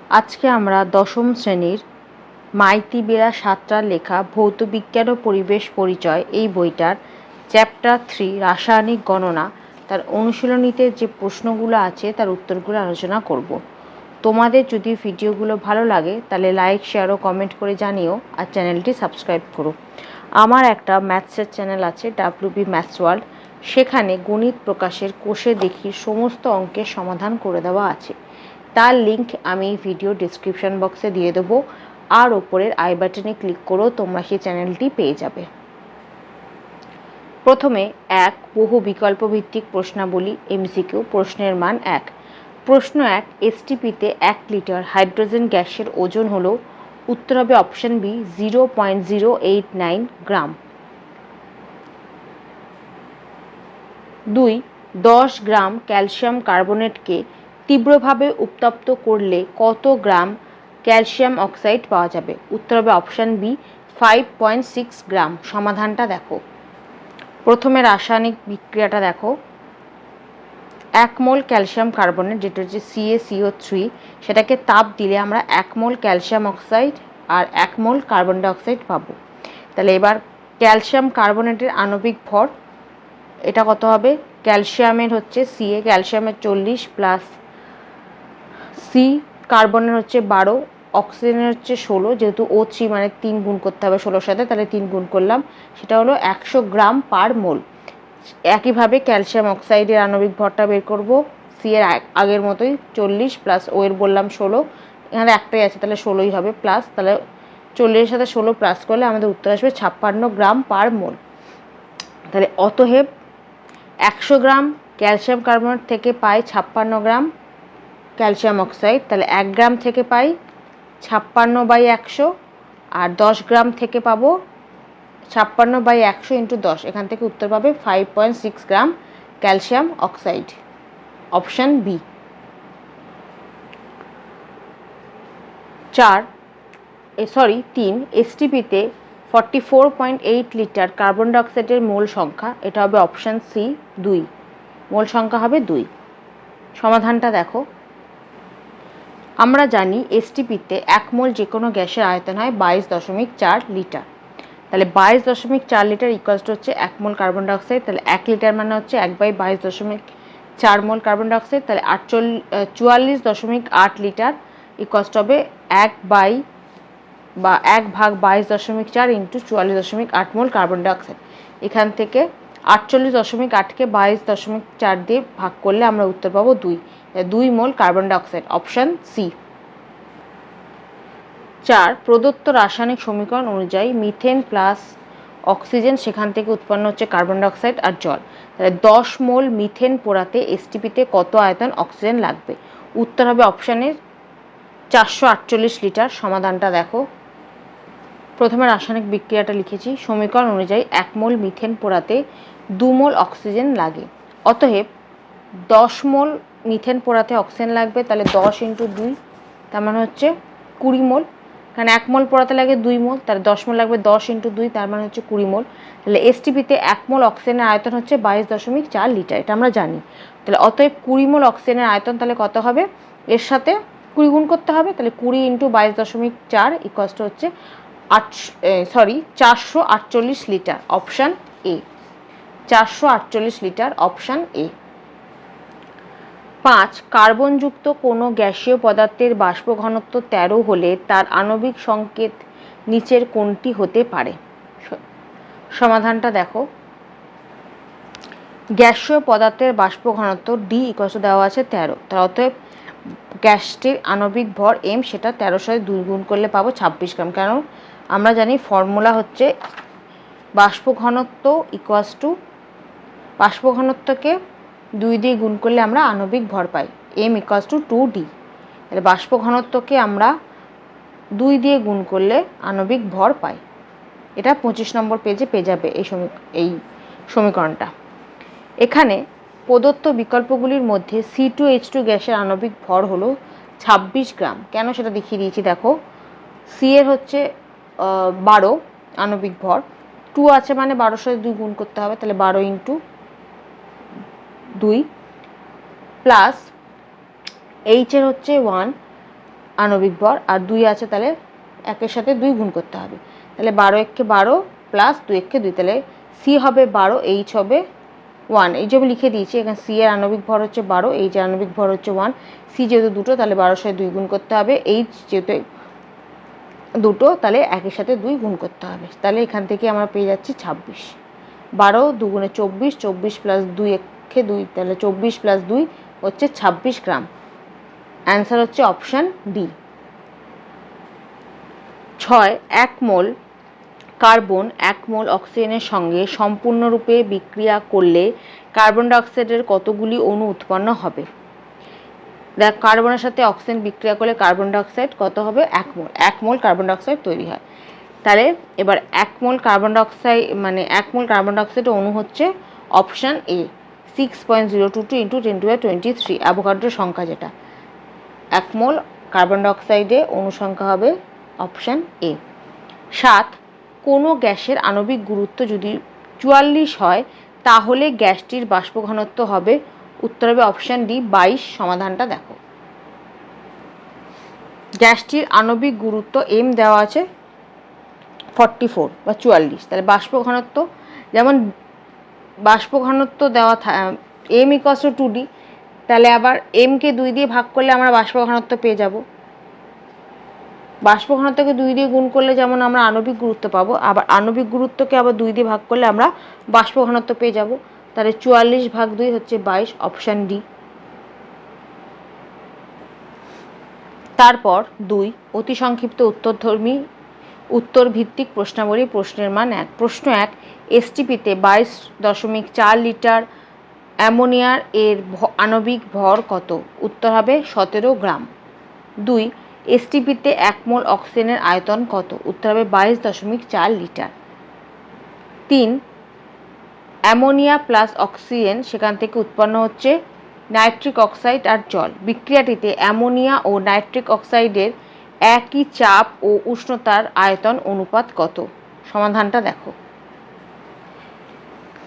আজকে আমরা দশম শ্রেণীর মাইতি বেরা সাঁতরার লেখা ভৌতবিজ্ঞান ও পরিবেশ পরিচয় এই বইটার চ্যাপ্টার 3 রাসায়নিক গণনা তার অনুশীলনীতে যে প্রশ্নগুলো আছে তার উত্তরগুলো আলোচনা করব। তোমাদের যদি ভিডিওগুলো ভালো লাগে তাহলে লাইক, শেয়ার ও কমেন্ট করে জানিও, আর চ্যানেলটি সাবস্ক্রাইব করো। আমার একটা ম্যাথসের চ্যানেল আছে WB ম্যাথস ওয়ার্ল্ড, সেখানে গণিত প্রকাশের কোষে দেখির সমস্ত অঙ্কের সমাধান করে দেওয়া আছে। তার লিঙ্ক আমি ভিডিও ডেসক্রিপশন বক্সে দিয়ে দেবো, আর ওপরের আই বাটনে ক্লিক করো, তোমরা সেই চ্যানেলটি পেয়ে যাবে। প্রথমে এক বহু বিকল্প ভিত্তিক প্রশ্নাবলী MCQ। প্রশ্নের মান 1। প্রশ্ন 1, STPতে 1 লিটার হাইড্রোজেন গ্যাসের ওজন হলো, উত্তর হবে অপশন বি 0.089 গ্রাম। 2, 10 গ্রাম ক্যালসিয়াম কার্বনেটকে তীব্রভাবে উত্তপ্ত করলে কত গ্রাম ক্যালসিয়াম অক্সাইড পাওয়া যাবে? উত্তর হবে অপশান বি 5.6 গ্রাম। সমাধানটা দেখো। প্রথমে রাসায়নিক বিক্রিয়াটা দেখো। 1 মোল ক্যালসিয়াম কার্বনেট, যেটা হচ্ছে CaCO3, সেটাকে তাপ দিলে আমরা 1 মোল ক্যালসিয়াম অক্সাইড আর 1 মোল কার্বন ডাইঅক্সাইড পাবো। তাহলে এবার ক্যালসিয়াম কার্বনেটের আণবিক ভর এটা কত হবে? ক্যালসিয়ামের হচ্ছে Ca, ক্যালসিয়ামের 40 প্লাস সি, কার্বনের হচ্ছে 12, অক্সিজেনের হচ্ছে 16, যেহেতু O3 মানে 3 গুণ করতে হবে 16-র সাথে, তাহলে 3 গুণ করলাম, সেটা হলো 100 গ্রাম পার মোল। একইভাবে ক্যালসিয়াম অক্সাইডের আণবিক ভরটা বের করব। সি এর আগের মতোই 40 প্লাস ও এর বললাম 16, এখানে একটাই আছে তাহলে 16ই হবে, প্লাস তাহলে 40-এর সাথে 16 প্লাস করলে আমাদের উত্তর আসবে 56 গ্রাম পার মোল। তাহলে অতএব 100 গ্রাম ক্যালসিয়াম কার্বনেট থেকে পাই 56 গ্রাম ক্যালসিয়াম অক্সাইড, তাহলে 1 গ্রাম থেকে পাই 56/100, আর 10 গ্রাম থেকে পাবো 56/100 ইন্টু 10, এখান থেকে উত্তর পাবে 5.6 gram calcium oxide. Option B. 3, STPতে 44.8 লিটার কার্বন ডাইঅক্সাইডের মোল সংখ্যা, এটা হবে অপশান সি 2, মোল সংখ্যা হবে 2। সমাধানটা দেখো। আমরা জানি STPতে 1 মোল যে কোনো গ্যাসের আয়তন হয় 22.4 লিটার। তাহলে 22.4 লিটার ইকুয়ালস টু হচ্ছে 1 মোল কার্বন ডাইঅক্সাইড, তাহলে 1 লিটার মানে হচ্ছে 1/22.4 মোল কার্বন ডাইঅক্সাইড, তাহলে 44.8 লিটার ইকুয়ালস টু হবে 1/22.4 ইন্টু 44.8 মোল কার্বন ডাইঅক্সাইড। এখান থেকে 48.8কে 22.4 দিয়ে ভাগ করলে আমরা উত্তর পাবো 2 mole carbon dioxide. Option C. 4, প্রদত্ত রাসায়নিক সমীকরণ অনুযায়ী মিথেন প্লাস অক্সিজেন, সেখান থেকে উৎপন্ন হচ্ছে কার্বন ডাইঅক্সাইড আর জল। তাহলে 10 মোল মিথেন পোড়াতে STPতে কত আয়তন অক্সিজেন লাগবে? উত্তর হবে অপশানের 448 লিটার। সমাধানটা দেখো। প্রথমে রাসায়নিক বিক্রিয়াটা লিখেছি। সমীকরণ অনুযায়ী 1 মোল মিথেন পোড়াতে 2 মোল অক্সিজেন লাগে। অতএব 10 মোল মিথেন পোড়াতে অক্সিজেন লাগবে, তাহলে 10 ইন্টু 2, তার মানে হচ্ছে 20 মোল। কারণ 1 মোল পোড়াতে লাগে 2 মোল, তাহলে 10 মোল লাগবে, 10 ইন্টু 2, তার মানে হচ্ছে 20 মোল। তাহলে STPতে 1 মোল অক্সিজেনের আয়তন হচ্ছে 22.4 লিটার, এটা আমরা জানি। তাহলে অতএব 20 মোল অক্সিজেনের আয়তন তাহলে কত হবে? এর সাথে 20 গুণ করতে হবে, তাহলে 20 ইন্টু 22.4 ইকুয়ালস টু হচ্ছে 448 litre. Option A, 448 litre. Option A. 5, কার্বনযুক্ত কোনো গ্যাসীয় পদার্থের বাষ্প ঘনত্ব 13 হলে তার আণবিক সংকেত নিচের কোনটি হতে পারে? সমাধানটা দেখো। গ্যাসীয় পদার্থের বাষ্প ঘনত্ব D ইকুয়াল টু দেওয়া আছে 13, তার অতএব গ্যাসটির আণবিক ভর M, সেটা 13 সাথে 2 গুণ করলে পাবো 26 গ্রাম। কারণ আমরা জানি ফর্মুলা হচ্ছে বাষ্প ঘনত্ব ইকুয়ালস টু, বাষ্প ঘনত্বকে 2 দিয়ে গুণ করলে আমরা আণবিক ভর পাই, M ইকুয়ালস টু 2D। তাহলে বাষ্প ঘনত্বকে আমরা 2 দিয়ে গুণ করলে আণবিক ভর পাই। এটা 25 নম্বর পেজে পেয়ে যাবে এই সমীকরণটা। এখানে প্রদত্ত বিকল্পগুলির মধ্যে C2H2 গ্যাসের আণবিক ভর হলো 26 গ্রাম। কেন সেটা দেখিয়ে দিয়েছি দেখো। সি এর হচ্ছে 12 আণবিক ভর, 2 আছে মানে 12 সাথে 2 গুণ করতে হবে, তাহলে 12 ইন্টু 2 প্লাস H এর হচ্ছে 1, আণবিক ভর, আর 2 আছে তাহলে 1-এর সাথে 2 গুণ করতে হবে। তাহলে 12 একে 12 প্লাস 2 একে 2, তাহলে সি হবে 12, এইচ হবে 1। এই যে আমি লিখে দিয়েছি, এখানে সি এর আণবিক ভর হচ্ছে 12, এইচ এর আণবিক ভর হচ্ছে 1। সি যেহেতু দুটো তাহলে 12-এর সাথে 2 গুণ করতে হবে, এইচ যেহেতু দুটো তাহলে 1-এর সাথে 2 গুণ করতে হবে। তাহলে এখান থেকে আমরা পেয়ে যাচ্ছি 26। 12 2 24, 24 প্লাস 2 একে 2, তাহলে 24 প্লাস 2 হচ্ছে 26 গ্রাম। অ্যান্সার হচ্ছে অপশান ডি। 6 1 মোল কার্বন 1 মোল অক্সিজেনের সঙ্গে সম্পূর্ণরূপে বিক্রিয়া করলে কার্বন ডাইঅক্সাইডের কতগুলি অণু উৎপন্ন হবে? দেখ, কার্বনের সাথে অক্সিজেন বিক্রিয়া করলে কার্বন ডাইঅক্সাইড কত হবে? 1 মোল। 1 মোল কার্বন ডাইঅক্সাইড তৈরি হয়। তাহলে এবার 1 মোল কার্বন ডাইঅক্সাইড মানে 1 মোল কার্বন ডাইঅক্সাইডের অণু হচ্ছে অপশান এ 6.022 × 10⁻23 অ্যাভোগাড্রোর সংখ্যা, যেটা 1 মোল কার্বন ডাইঅক্সাইডে অণু সংখ্যা হবে অপশান এ। 7 কোনো গ্যাসের আণবিক গুরুত্ব যদি 44 হয় তাহলে গ্যাসটির বাষ্প ঘনত্ব হবে? উত্তর হবে অপশান ডি 22। সমাধানটা দেখো। গ্যাসটির আণবিক গুরুত্ব এম দেওয়া আছে 44 বা 44, তাহলে বাষ্প ঘনত্ব যেমন বাষ্প ঘনত্ব দেওয়া এম ইকুয়ালস টু 2D, তাহলে আবার এমকে 2 দিয়ে ভাগ করলে আমরা বাষ্প ঘনত্ব পেয়ে যাব। বাষ্প ঘনত্বকে 2 দিয়ে গুণ করলে যেমন আমরা আণবিক গুরুত্ব পাবো, আবার আণবিক গুরুত্বকে আবার 2 দিয়ে ভাগ করলে আমরা বাষ্প ঘনত্ব পেয়ে যাব। তাহলে 44 ভাগ 2 হচ্ছে 22, অপশান ডি। তারপর 2 অতি সংক্ষিপ্ত উত্তর ভিত্তিক প্রশ্নাবলী, প্রশ্নের মান 1। প্রশ্ন 1 এসটিপিতে 22.4 লিটার অ্যামোনিয়ার এর আণবিক ভর কত? উত্তর হবে 17 গ্রাম। 2 এসটিপিতে 1 মোল অক্সিজেনের আয়তন কত? উত্তর হবে 22.4 লিটার। 3 অ্যামোনিয়া প্লাস অক্সিজেন, সেখান থেকে উৎপন্ন হচ্ছে নাইট্রিক অক্সাইড আর জল। বিক্রিয়াটিতে অ্যামোনিয়া ও নাইট্রিক অক্সাইডের একই চাপ ও উষ্ণতার আয়তন অনুপাত কত? সমাধানটা দেখো।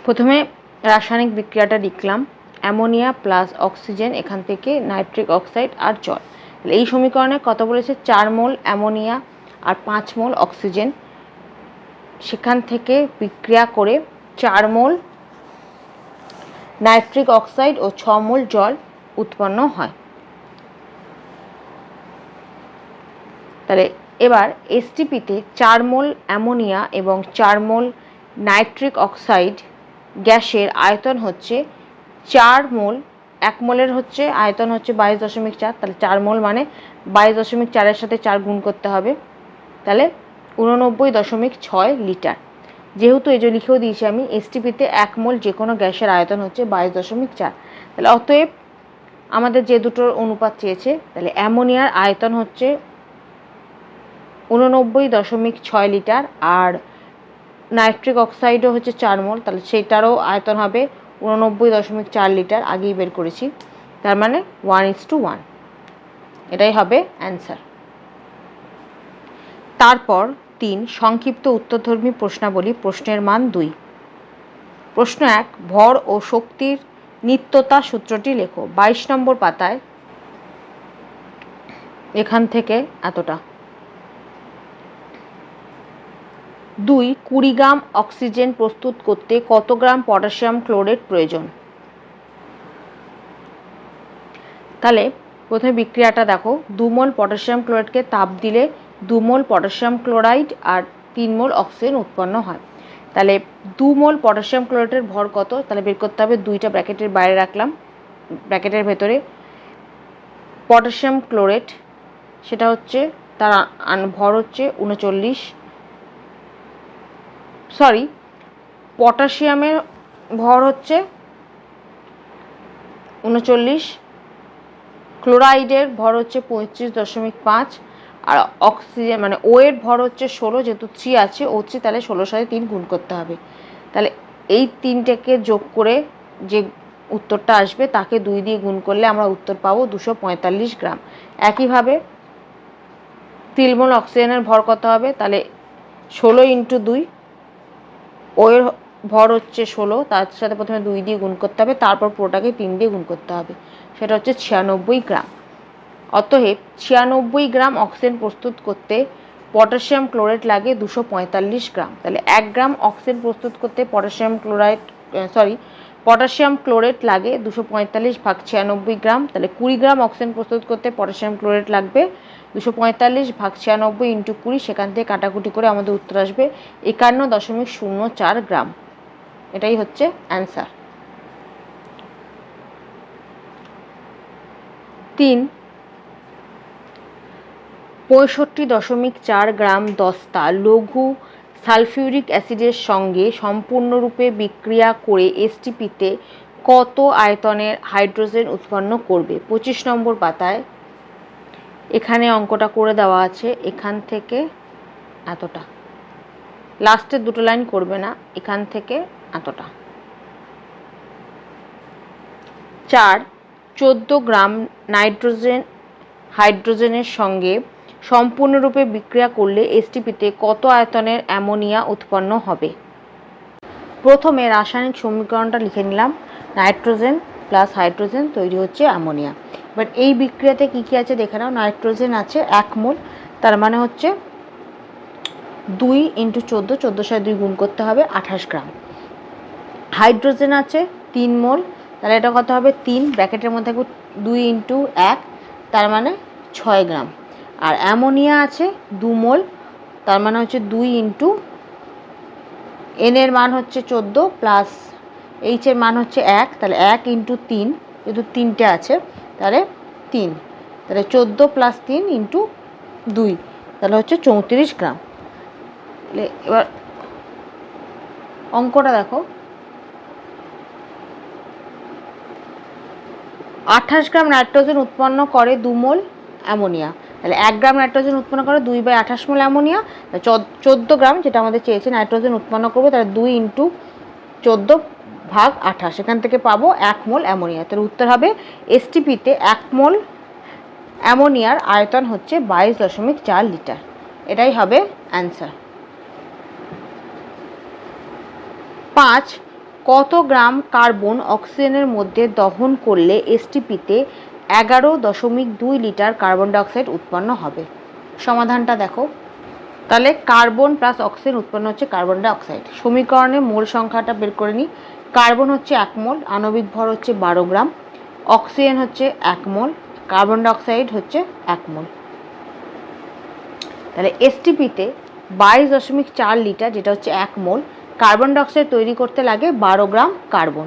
প্রথমে রাসায়নিক বিক্রিয়াটা লিখলাম, অ্যামোনিয়া প্লাস অক্সিজেন, এখান থেকে নাইট্রিক অক্সাইড আর জল। এই সমীকরণে কত বলেছে? 4 মোল অ্যামোনিয়া আর 5 মোল অক্সিজেন, সেখান থেকে বিক্রিয়া করে 4 মোল নাইট্রিক অক্সাইড ও 6 মোল জল উৎপন্ন হয়। তাহলে এবার এসটিপিতে 4 মোল অ্যামোনিয়া এবং 4 মোল নাইট্রিক অক্সাইড গ্যাসের আয়তন হচ্ছে 4 মোল। 1 মোলের হচ্ছে আয়তন হচ্ছে 22.4, তাহলে 4 মোল মানে 22.4-এর সাথে 4 গুণ করতে হবে, তাহলে 89.6 লিটার। যেহেতু এই যে লিখেও দিয়েছি আমি, এসটিপিতে 1 মোল যে কোনো গ্যাসের আয়তন হচ্ছে 22.4, তাহলে অতএব আমাদের যে দুটোর অনুপাত চেয়েছে, তাহলে অ্যামোনিয়ার আয়তন হচ্ছে 89.6 লিটার আর নাইট্রিক অক্সাইডও হচ্ছে 4 মোল, তাহলে সেটারও আয়তন হবে 89.4 লিটার, আগেই বের করেছি। তার মানে 1:1, এটাই হবে অ্যান্সার। তারপর 3 সংক্ষিপ্ত উত্তরধর্মী প্রশ্নাবলী, প্রশ্নের মান 2। প্রশ্ন 1 ভর ও শক্তির নিত্যতা সূত্রটি লেখো। 22 নম্বর পাতায় এখান থেকে এতটা। 2 20 গ্রাম অক্সিজেন প্রস্তুত করতে কত গ্রাম পটাশিয়াম ক্লোরেট প্রয়োজন? তাহলে প্রথমে বিক্রিয়াটা দেখো, 2 মোল পটাশিয়াম ক্লোরাইডকে তাপ দিলে 2 মোল পটাশিয়াম ক্লোরাইড আর 3 মোল অক্সিজেন উৎপন্ন হয়। তাহলে 2 মোল পটাশিয়াম ক্লোরাইডের ভর কত? তাহলে বের করতে হবে, 2টা ব্র্যাকেটের বাইরে রাখলাম, ব্র্যাকেটের ভেতরে পটাশিয়াম ক্লোরেট, সেটা হচ্ছে তার ভর হচ্ছে 39, পটাশিয়ামের ভর হচ্ছে 39, ক্লোরাইডের ভর হচ্ছে 35.5, আর অক্সিজেন মানে ও এর ভর হচ্ছে 16, যেহেতু 3 আছে ও 3, তাহলে 16 সাথে 3 গুণ করতে হবে। তাহলে এই 3টাকে যোগ করে যে উত্তরটা আসবে তাকে 2 দিয়ে গুণ করলে আমরা উত্তর পাবো 245 গ্রাম। একইভাবে 3 মোল অক্সিজেনের ভর কত হবে? তাহলে 16 × 2, ও এর ভর হচ্ছে 16, তার সাথে প্রথমে 2 দিয়ে গুণ করতে হবে, তারপর পুরোটাকে 3 দিয়ে গুণ করতে হবে, সেটা হচ্ছে 96 গ্রাম। অতএব 96 গ্রাম অক্সিজেন প্রস্তুত করতে পটাশিয়াম ক্লোরাইড লাগে 245 গ্রাম। তাহলে 1 গ্রাম অক্সিজেন প্রস্তুত করতে পটাশিয়াম ক্লোরাইড লাগে 245 ভাগ 96 গ্রাম। তাহলে 20 গ্রাম অক্সিজেন প্রস্তুত করতে পটাশিয়াম ক্লোরাইড লাগবে 245 ভাগ 96 ইন্টু 20, সেখান থেকে কাটাকুটি করে আমাদের উত্তর আসবে 51.04 গ্রাম। এটাই হচ্ছে অ্যান্সার। 3, 65.4 গ্রাম দস্তা লঘু সালফিউরিক অ্যাসিডের সঙ্গে সম্পূর্ণরূপে বিক্রিয়া করে এসটিপিতে কত আয়তনের হাইড্রোজেন উৎপন্ন করবে? 25 নম্বর পাতায় এখানে অঙ্কটা করে দেওয়া আছে। এখান থেকে এতটা, লাস্টের দুটো লাইন করবে না, এখান থেকে এতটা। 4, 14 গ্রাম হাইড্রোজেনের সঙ্গে সম্পূর্ণরূপে বিক্রিয়া করলে এসটিপিতে কত আয়তনের অ্যামোনিয়া উৎপন্ন হবে? প্রথমে রাসায়নিক সমীকরণটা লিখে নিলাম। নাইট্রোজেন প্লাস হাইড্রোজেন তৈরি হচ্ছে অ্যামোনিয়া। বাট এই বিক্রিয়াতে কী কী আছে দেখে নাও। নাইট্রোজেন আছে 1 মোল, তার মানে হচ্ছে 2 × 14, 14 2 গুণ করতে হবে 28 গ্রাম। হাইড্রোজেন আছে 3 মোল, তাহলে এটা কত হবে 3, ব্র্যাকেটের মধ্যে থাকবে 2 × 1, তার মানে 6 গ্রাম। আর অ্যামোনিয়া আছে 2 মোল, তার মানে হচ্ছে 2 × n এর মান হচ্ছে 14 প্লাস h এর মান হচ্ছে 1, তাহলে 1 × 3, যেহেতু 3টে আছে তাহলে 3, তাহলে 14 প্লাস 3 × 2, তাহলে হচ্ছে 34 গ্রাম। তাহলে এবার অঙ্কটা দেখো। 28 গ্রাম নাইট্রোজেন উৎপন্ন করে 2 মোল অ্যামোনিয়া। তাহলে 1 গ্রাম নাইট্রোজেন উৎপন্ন করে 2/28 মোল অ্যামোনিয়া। 14 গ্রাম যেটা আমাদের চেয়েছে নাইট্রোজেন উৎপন্ন করবে, তাহলে 2 × 14 ভাগ 28, এখান থেকে পাবো 1 মোল অ্যামোনিয়া। তাহলে উত্তর হবে এসটিপিতে 1 মোল অ্যামোনিয়ার আয়তন হচ্ছে 22.4 লিটার। এটাই হবে অ্যান্সার। 5, কত গ্রাম কার্বন অক্সিজেনের মধ্যে দহন করলে এসটিপিতে 11.2 লিটার কার্বন ডাইঅক্সাইড উৎপন্ন হবে? সমাধানটা দেখো। তাহলে কার্বন প্লাস অক্সিজেন উৎপন্ন হচ্ছে কার্বন ডাইঅক্সাইড। সমীকরণে মোল সংখ্যাটা বের করে নিই। কার্বন হচ্ছে 1 মোল, আণবিক ভর হচ্ছে 12 গ্রাম, অক্সিজেন হচ্ছে 1 মোল, কার্বন ডাইঅক্সাইড হচ্ছে 1 মোল। তাহলে এসটিপিতে 22.4 লিটার, যেটা হচ্ছে 1 মোল কার্বন ডাইঅক্সাইড তৈরি করতে লাগে 12 গ্রাম কার্বন।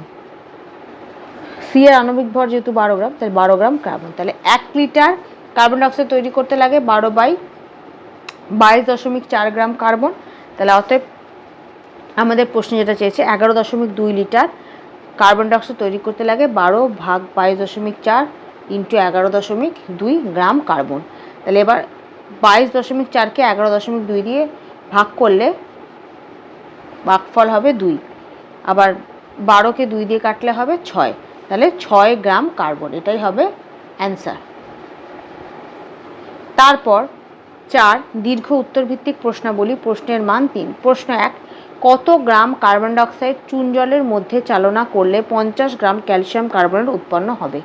সি এর আণবিক ভর যেহেতু 12 গ্রাম, তাহলে 12 গ্রাম কার্বন। তাহলে 1 লিটার কার্বন ডাইঅক্সাইড তৈরি করতে লাগে 12/22.4 গ্রাম কার্বন। তাহলে অতএব আমাদের প্রশ্নে যেটা চেয়েছে 11.2 লিটার কার্বন ডাইঅক্সাইড তৈরি করতে লাগে 12 ভাগ 22.4 ইন্টু 11.2 গ্রাম কার্বন। তাহলে এবার 22.4কে 11.2 দিয়ে ভাগ করলে ভাগফল হবে 2, আবার 12কে 2 দিয়ে কাটলে হবে 6, তাহলে 6 গ্রাম কার্বন। এটাই হবে অ্যান্সার। তারপর 4, দীর্ঘ উত্তরভিত্তিক প্রশ্নাবলী, প্রশ্নের মান 3। প্রশ্ন 1, কত গ্রাম কার্বন ডাইঅক্সাইড চুন জলের মধ্যে চালনা করলে 50 গ্রাম ক্যালসিয়াম কার্বনেট উৎপন্ন হবে?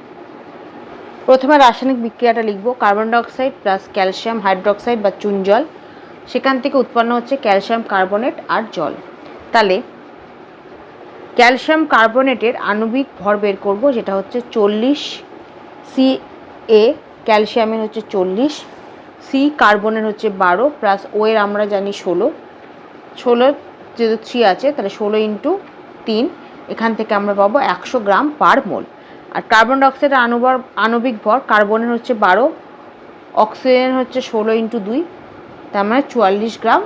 প্রথমে রাসায়নিক বিক্রিয়াটা লিখব। Carbon dioxide plus calcium hydroxide বা চুন জল, সেখান থেকে উৎপন্ন হচ্ছে ক্যালসিয়াম কার্বনেট আর জল। তাহলে ক্যালসিয়াম কার্বনেটের আণবিক ভর বের করব, যেটা হচ্ছে 40 Ca, ক্যালসিয়ামের হচ্ছে 40, সি কার্বনের হচ্ছে 12 প্লাস ও এর আমরা জানি 16 যেহেতু 3 আছে তাহলে 16 × 3, এখান থেকে আমরা পাবো 100 গ্রাম পার মোল। আর কার্বন ডাইঅক্সাইডের আণবিক ভর কার্বনের হচ্ছে 12, অক্সিজেনের হচ্ছে 16 × 2, তার মানে 44 গ্রাম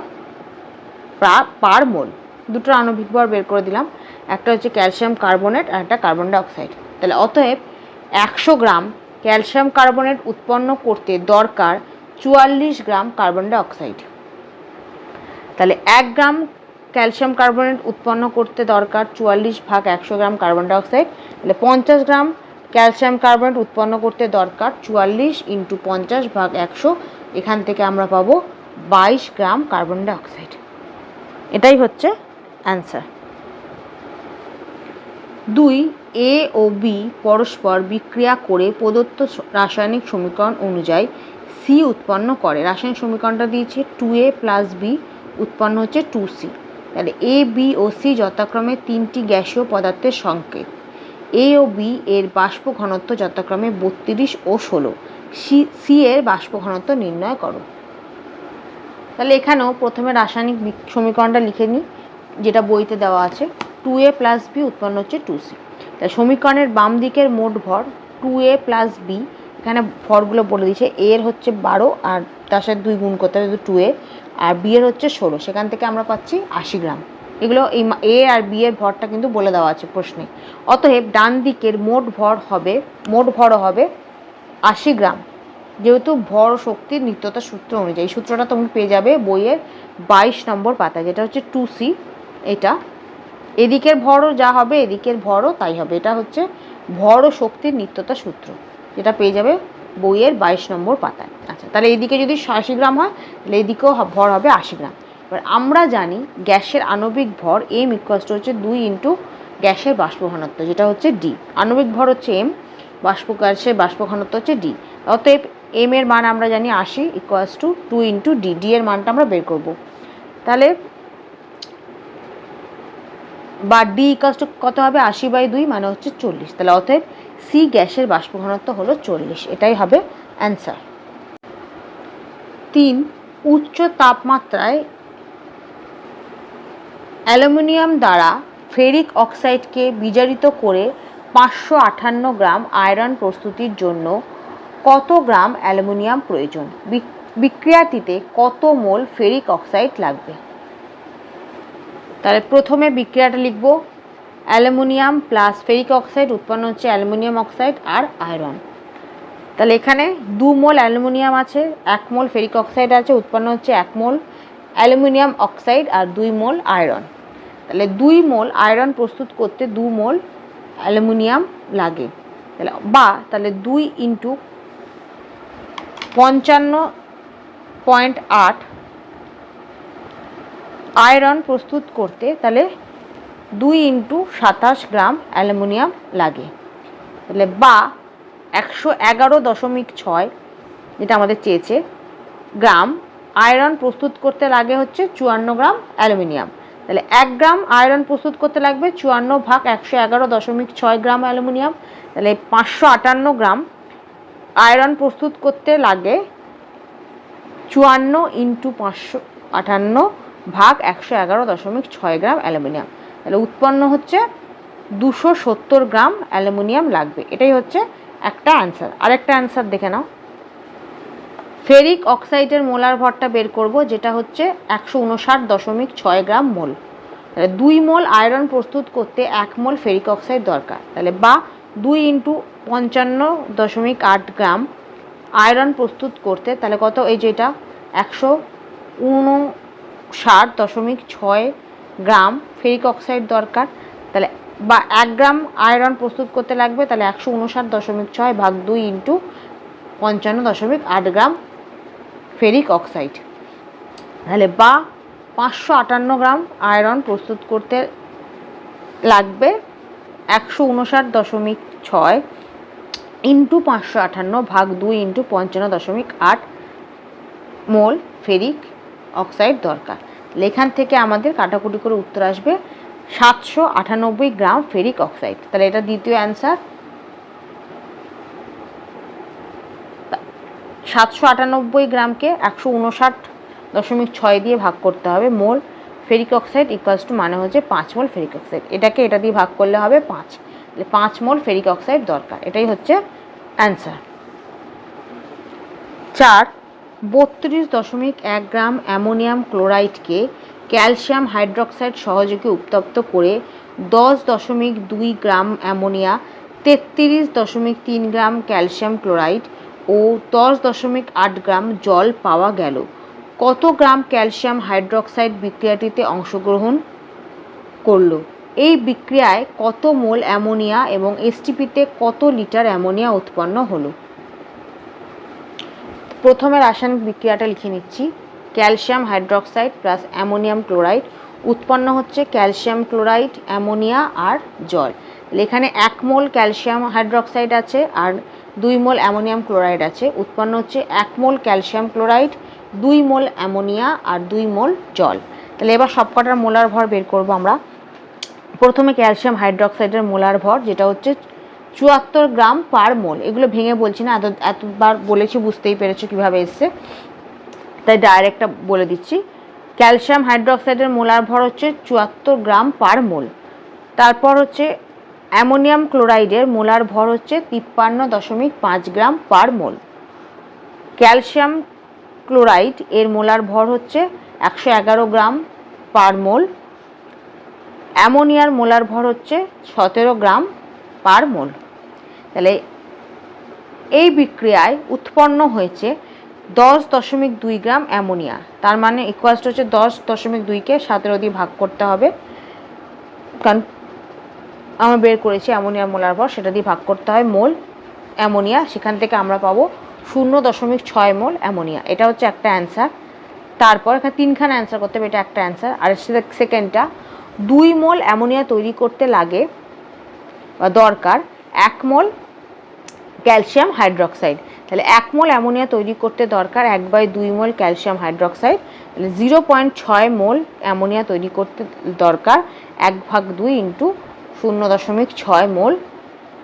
পার মোল। দুটো আণবিক ভর বের করে দিলাম, একটা হচ্ছে ক্যালসিয়াম কার্বনেট আর একটা কার্বন ডাইঅক্সাইড। তাহলে অতএব 100 গ্রাম ক্যালসিয়াম কার্বনেট উৎপন্ন করতে দরকার 44 গ্রাম কার্বন ডাইঅক্সাইড। তাহলে 1 গ্রাম ক্যালসিয়াম কার্বনেট উৎপন্ন করতে দরকার 44 ভাগ 100 গ্রাম কার্বন ডাইঅক্সাইড। তাহলে 50 গ্রাম ক্যালসিয়াম কার্বনেট উৎপন্ন করতে দরকার 44 × 50 ভাগ 100, এখান থেকে আমরা পাবো 22 গ্রাম কার্বন ডাইঅক্সাইড। এটাই হচ্ছে অ্যান্সার। 2 এ ও বি পরস্পর বিক্রিয়া করে প্রদত্ত রাসায়নিক সমীকরণ অনুযায়ী সি উৎপন্ন করে। রাসায়নিক সমীকরণটা দিয়েছে 2a + b উৎপন্ন হচ্ছে 2c। তাহলে এ বি ও সি যথাক্রমে তিনটি গ্যাসীয় পদার্থের সংকেত। এ ও বি এর বাষ্প ঘনত্ব যথাক্রমে 32 ও 16। সি এর বাষ্প ঘনত্ব নির্ণয় করো। তাহলে এখানেও প্রথমে রাসায়নিক সমীকরণটা লিখে নিই, যেটা বইতে দেওয়া আছে। 2a + b উৎপন্ন হচ্ছে 2c। তাই সমীকরণের বাম দিকের মোট ভর 2a + b, এখানে ভরগুলো বলে দিয়েছে। a এর হচ্ছে 12 আর তার সাথে 2 গুণ করতে হবে 2a, আর b এর হচ্ছে 16। সেখান থেকে আমরা পাচ্ছি 80 গ্রাম। এগুলো এই a আর b এর ভরটা কিন্তু বলে দেওয়া আছে প্রশ্নে। অতএব ডান দিকের মোট ভরও হবে 80 গ্রাম, যেহেতু ভর শক্তির নিত্যতা সূত্র অনুযায়ী। সূত্রটা তুমি পেয়ে যাবে বইয়ের 22 নম্বর পাতা, যেটা হচ্ছে 2c। এটা এদিকের ভরও যা হবে এদিকের ভরও তাই হবে। এটা হচ্ছে ভর ও শক্তির নিত্যতা সূত্র, যেটা পেয়ে যাবে বইয়ের 22 নম্বর পাতায়। আচ্ছা, তাহলে এদিকে যদি 80 গ্রাম হয় তাহলে এদিকেও ভর হবে 80 গ্রাম। এবার আমরা জানি গ্যাসের আণবিক ভর m হচ্ছে 2 ইন্টু গ্যাসের বাষ্প ঘনত্ব, যেটা হচ্ছে d। আণবিক ভর হচ্ছে m, গ্যাসের বাষ্প ঘনত্ব হচ্ছে d। অতএব m এর মান আমরা জানি 80 = 2 ইন্টু d। d এর মানটা আমরা বের করব। তাহলে বা d কত হবে, 80/2 মানে হচ্ছে 40। তাহলে অতএব সি গ্যাসের বাষ্প ঘনত্ব হলো 40। এটাই হবে অ্যান্সার। 3 উচ্চ তাপমাত্রায় অ্যালুমিনিয়াম দ্বারা ফেরিক অক্সাইডকে বিজারিত করে 558 গ্রাম আয়রন প্রস্তুতির জন্য কত গ্রাম অ্যালুমিনিয়াম প্রয়োজন? বিক্রিয়াটিতে কত মোল ফেরিক অক্সাইড লাগবে? তাহলে প্রথমে বিক্রিয়াটা লিখব। অ্যালুমিনিয়াম প্লাস ফেরিক অক্সাইড উৎপন্ন হচ্ছে অ্যালুমিনিয়াম অক্সাইড আর আয়রন। তাহলে এখানে 2 মোল অ্যালুমিনিয়াম আছে, 1 মোল ফেরিক অক্সাইড আছে, উৎপন্ন হচ্ছে 1 মোল অ্যালুমিনিয়াম অক্সাইড আর 2 মোল আয়রন। তাহলে 2 মোল আয়রন প্রস্তুত করতে 2 মোল অ্যালুমিনিয়াম লাগে। তাহলে 2 ইন্টু 55.8 আয়রন প্রস্তুত করতে তাহলে 2 ইন্টু 27 গ্রাম অ্যালুমিনিয়াম লাগে। তাহলে 111.6, যেটা আমাদের চেয়েছে, গ্রাম আয়রন প্রস্তুত করতে লাগে হচ্ছে 54 গ্রাম অ্যালুমিনিয়াম। তাহলে 1 গ্রাম আয়রন প্রস্তুত করতে লাগবে 54 ভাগ 111.6 গ্রাম অ্যালুমিনিয়াম। তাহলে 558 গ্রাম আয়রন প্রস্তুত করতে লাগে 54 ইন্টু 558 ভাগ 111.6 গ্রাম অ্যালুমিনিয়াম। তাহলে উৎপন্ন হচ্ছে 270 গ্রাম অ্যালুমিনিয়াম লাগবে। এটাই হচ্ছে একটা অ্যান্সার। আরেকটা অ্যান্সার দেখে নাও। ফেরিক অক্সাইডের মোলার ভরটা বের করব, যেটা হচ্ছে 159.6 গ্রাম মোল। তাহলে 2 মোল আয়রন প্রস্তুত করতে 1 মোল ফেরিক অক্সাইড দরকার। তাহলে 2 ইন্টু 55.8 গ্রাম আয়রন প্রস্তুত করতে তাহলে কত, এই যেটা 159.6 গ্রাম ফেরিক অক্সাইড দরকার। তাহলে 1 গ্রাম আয়রন প্রস্তুত করতে লাগবে, তাহলে 159.6 ভাগ 2 ইন্টু 55.8 গ্রাম ফেরিক অক্সাইড। তাহলে 558 গ্রাম আয়রন প্রস্তুত করতে লাগবে 159.6 ইন্টু 558 ভাগ 2 ইন্টু 55.8 মোল ফেরিক অক্সাইড দরকার। এখান থেকে আমাদের কাটাকুটি করে উত্তর আসবে 798 গ্রাম ফেরিক অক্সাইড। তাহলে এটা দ্বিতীয় অ্যান্সার। 798 গ্রামকে 159.6 দিয়ে ভাগ করতে হবে। মোল ফেরিক অক্সাইড মানে হচ্ছে 5 মোল ফেরিক অক্সাইড। এটাকে এটা দিয়ে ভাগ করলে হবে 5। তাহলে 5 মোল ফেরিক অক্সাইড দরকার। এটাই হচ্ছে অ্যান্সার। 4 32.1 গ্রাম অ্যামোনিয়াম ক্লোরাইডকে ক্যালসিয়াম হাইড্রক্সাইড সহযোগে উত্তপ্ত করে 10.2 gram ammonia, 33.3 gram calcium chloride ও 10.8 গ্রাম জল পাওয়া গেল। কত গ্রাম ক্যালসিয়াম হাইড্রক্সাইড বিক্রিয়াটিতে অংশগ্রহণ করল? এই বিক্রিয়ায় কত মোল অ্যামোনিয়া এবং এসটিপিতে কত লিটার অ্যামোনিয়া উৎপন্ন হলো? প্রথমে রাসায়নিক বিক্রিয়াটা লিখে নিচ্ছি। Calcium hydroxide plus ammonium chloride উৎপন্ন হচ্ছে ক্যালসিয়াম ক্লোরাইড, অ্যামোনিয়া আর জল। এখানে 1 মোল ক্যালসিয়াম হাইড্রোক্সাইড আছে আর 2 মোল অ্যামোনিয়াম ক্লোরাইড আছে। উৎপন্ন হচ্ছে 1 mole calcium chloride, 2 mole ammonia আর 2 মোল জল। তাহলে এবার সবকটার মোলার ভর বের করব আমরা। প্রথমে ক্যালসিয়াম হাইড্রোক্সাইডের মোলার ভর যেটা হচ্ছে 74 গ্রাম পার মোল। এগুলো ভেঙে বলছি না, এতবার বলেছি বুঝতেই পেরেছো কীভাবে এসছে, তাই ডাইরেক্টটা বলে দিচ্ছি। ক্যালসিয়াম হাইড্রোক্সাইডের মোলার ভর হচ্ছে 74 গ্রাম পার মোল। তারপর হচ্ছে অ্যামোনিয়াম ক্লোরাইডের মোলার ভর হচ্ছে 53.5 গ্রাম পার মোল। ক্যালসিয়াম ক্লোরাইড এর মোলার ভর হচ্ছে 111 গ্রাম পার মোল। অ্যামোনিয়ার মোলার ভর হচ্ছে 17 গ্রাম পার মোল। তাহলে এই বিক্রিয়ায় উৎপন্ন হয়েছে 10.2 গ্রাম অ্যামোনিয়া। তার মানে ইকুয়ালস হচ্ছে 10.2কে 17 দিয়ে ভাগ করতে হবে, কারণ আমরা বের করেছি অ্যামোনিয়ার মোলার ভর, সেটা দিয়ে ভাগ করতে হয় মোল অ্যামোনিয়া। সেখান থেকে আমরা পাবো 0.6 মোল অ্যামোনিয়া। এটা হচ্ছে একটা অ্যান্সার। তারপর এখানে 3খানা অ্যান্সার করতে হবে, এটা একটা অ্যান্সার। আর সেকেন্ডটা 2 মোল অ্যামোনিয়া তৈরি করতে লাগে বা দরকার 1 মোল ক্যালসিয়াম হাইড্রোক্সাইড। তাহলে 1 মোল অ্যামোনিয়া তৈরি করতে দরকার 1/2 মোল ক্যালসিয়াম হাইড্রোক্সাইড। তাহলে 0.6 মোল অ্যামোনিয়া তৈরি করতে দরকার 1/2 ইন্টু 0.6 মোল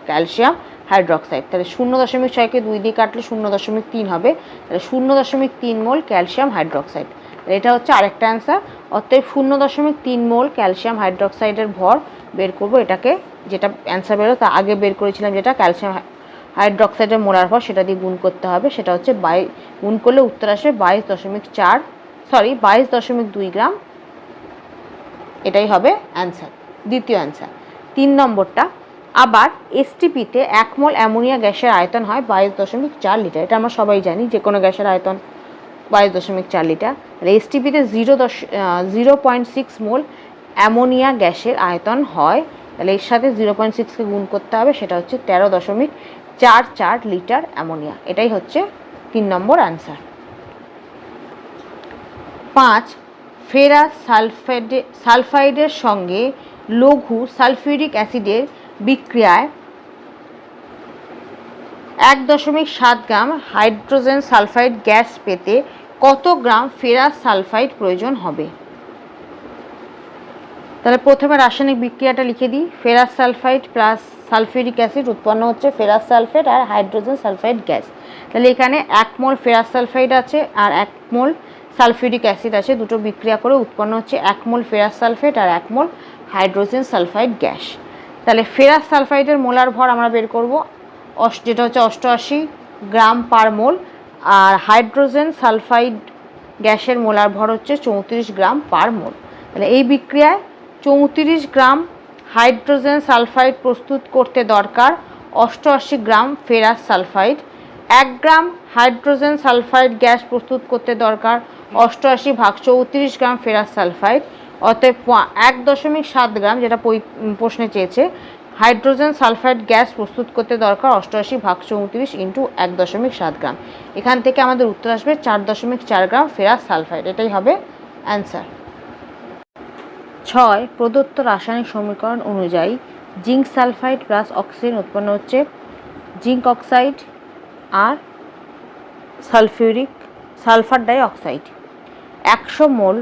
ক্যালসিয়াম হাইড্রোক্সাইড। তাহলে 0.6কে 2 দিয়ে কাটলে 0.3 হবে। তাহলে 0.3 মোল ক্যালসিয়াম হাইড্রোক্সাইড। এটা হচ্ছে আরেকটা অ্যান্সার। অতএব 0.3 মোল ক্যালসিয়াম হাইড্রোক্সাইডের ভর বের করব। এটাকে যেটা অ্যান্সার বেরো তা আগে বের করেছিলাম, যেটা ক্যালসিয়াম হাইড্রোক্সাইডের মোলার ভর, সেটা দিয়ে গুণ করতে হবে। সেটা হচ্ছে গুণ করলে উত্তর আসবে 22.2 গ্রাম। এটাই হবে অ্যান্সার, দ্বিতীয় অ্যান্সার। 3 নম্বরটা, আবার এসটিপিতে 1 মোল অ্যামোনিয়া গ্যাসের আয়তন হয় 22.4 লিটার। এটা আমরা সবাই জানি, যে কোনো গ্যাসের আয়তন 22.4 লিটার। তাহলে এসটিপিতে 0.6 মোল অ্যামোনিয়া গ্যাসের আয়তন হয়। তাহলে এর সাথে 0.6কে গুণ করতে হবে, সেটা হচ্ছে 13.44 লিটার অ্যামোনিয়া। এটাই হচ্ছে 3 নম্বর অ্যান্সার। 5 ফেরাস সালফাইডের সঙ্গে লঘু সালফিউরিক অ্যাসিডের বিক্রিয়ায় 1.7 গ্রাম হাইড্রোজেন সালফাইড গ্যাস পেতে কত গ্রাম ফেরাস সালফাইড প্রয়োজন হবে? তাহলে প্রথমে রাসায়নিক বিক্রিয়াটা লিখে দিই। Ferrous sulphide plus sulphuric acid উৎপন্ন হচ্ছে ফেরাস সালফেট আর হাইড্রোজেন সালফাইড গ্যাস। তাহলে এখানে 1 মোল ফেরাস সালফাইড আছে আর 1 মোল সালফিউরিক অ্যাসিড আছে, দুটো বিক্রিয়া করে উৎপন্ন হচ্ছে 1 মোল ফেরাস সালফেট আর 1 মোল হাইড্রোজেন সালফাইড গ্যাস। তাহলে ফেরাস সালফাইডের মোলার ভর আমরা বের করব, যেটা হচ্ছে 88 গ্রাম পার মোল। আর হাইড্রোজেন সালফাইড গ্যাসের মোলার ভর হচ্ছে 34 গ্রাম পার মোল। তাহলে এই বিক্রিয়ায় 34 গ্রাম হাইড্রোজেন সালফাইড প্রস্তুত করতে দরকার 88 গ্রাম ফেরাস সালফাইড। 1 গ্রাম হাইড্রোজেন সালফাইড গ্যাস প্রস্তুত করতে দরকার 88 ভাগ 34 গ্রাম ফেরাস সালফাইড। অতএব 1.7 গ্রাম, যেটা প্রশ্নে চেয়েছে, হাইড্রোজেন সালফাইড গ্যাস প্রস্তুত করতে দরকার 88 ভাগ 34 ইন্টু 1.7 গ্রাম। এখান থেকে আমাদের উত্তর আসবে 4.4 গ্রাম ফেরাস সালফাইড। এটাই হবে অ্যান্সার। 6 প্রদত্ত রাসায়নিক সমীকরণ অনুযায়ী জিঙ্ক সালফাইড প্লাস অক্সিজেন উৎপন্ন হচ্ছে জিঙ্ক অক্সাইড আর সালফার ডাই অক্সাইড। 100 মোল